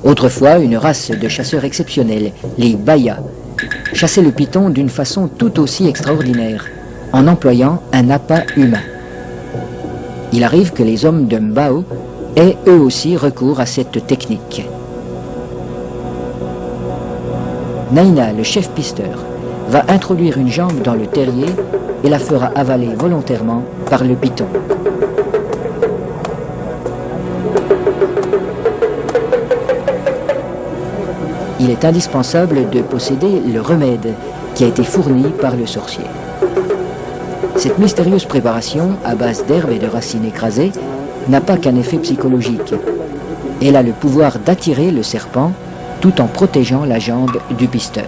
Autrefois, une race de chasseurs exceptionnels, les Baya, chassaient le python d'une façon tout aussi extraordinaire, en employant un appât humain. Il arrive que les hommes de Mbao aient eux aussi recours à cette technique. Naina, le chef pisteur, va introduire une jambe dans le terrier et la fera avaler volontairement par le python. Il est indispensable de posséder le remède qui a été fourni par le sorcier. Cette mystérieuse préparation, à base d'herbes et de racines écrasées, n'a pas qu'un effet psychologique. Elle a le pouvoir d'attirer le serpent tout en protégeant la jambe du pisteur.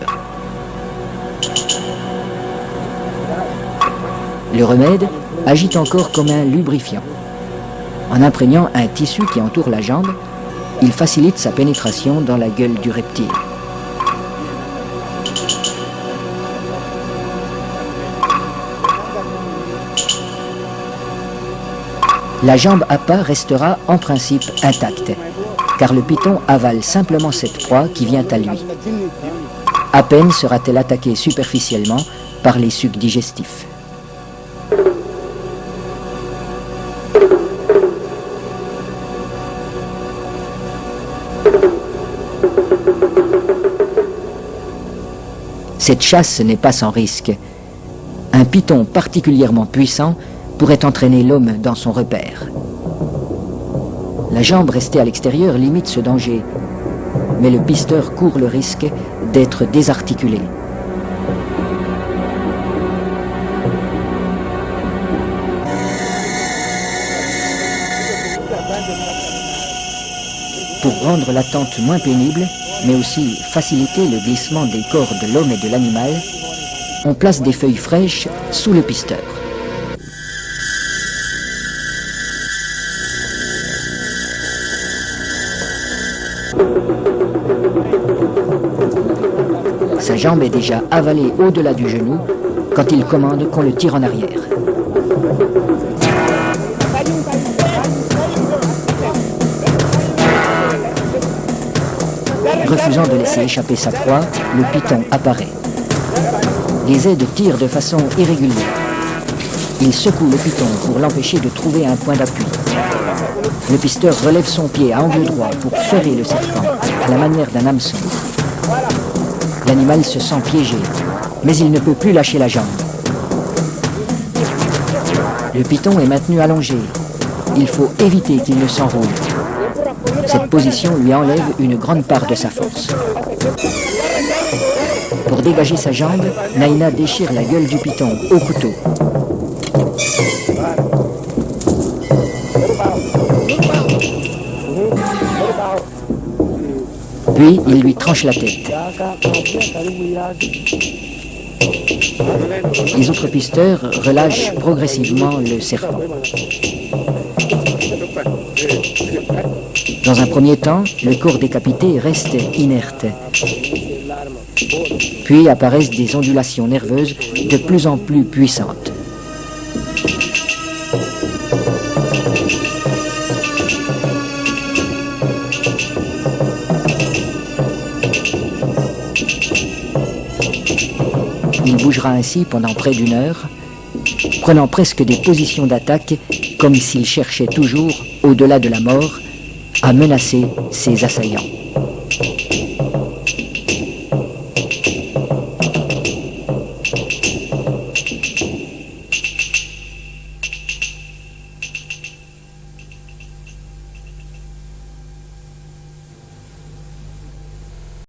Le remède agit encore comme un lubrifiant. En imprégnant un tissu qui entoure la jambe, il facilite sa pénétration dans la gueule du reptile. La jambe appât restera en principe intacte, car le python avale simplement cette proie qui vient à lui. À peine sera-t-elle attaquée superficiellement par les sucs digestifs. Cette chasse n'est pas sans risque. Un python particulièrement puissant pourrait entraîner l'homme dans son repère. La jambe restée à l'extérieur limite ce danger, mais le pisteur court le risque d'être désarticulé. Pour rendre l'attente moins pénible, mais aussi faciliter le glissement des corps de l'homme et de l'animal, on place des feuilles fraîches sous le pisteur. Sa jambe est déjà avalée au-delà du genou quand il commande qu'on le tire en arrière. Refusant de laisser échapper sa proie, le python apparaît. Les aides tirent de façon irrégulière. Il secoue le python pour l'empêcher de trouver un point d'appui. Le pisteur relève son pied à angle droit pour ferrer le serpent à la manière d'un hameçon. L'animal se sent piégé, mais il ne peut plus lâcher la jambe. Le python est maintenu allongé. Il faut éviter qu'il ne s'enroule. Cette position lui enlève une grande part de sa force. Pour dégager sa jambe, Naina déchire la gueule du python au couteau. Puis, il lui tranche la tête. Les autres pisteurs relâchent progressivement le serpent. Dans un premier temps, le corps décapité reste inerte. Puis apparaissent des ondulations nerveuses de plus en plus puissantes. Il bougera ainsi pendant près d'une heure, prenant presque des positions d'attaque comme s'il cherchait toujours, au-delà de la mort, à menacer ses assaillants.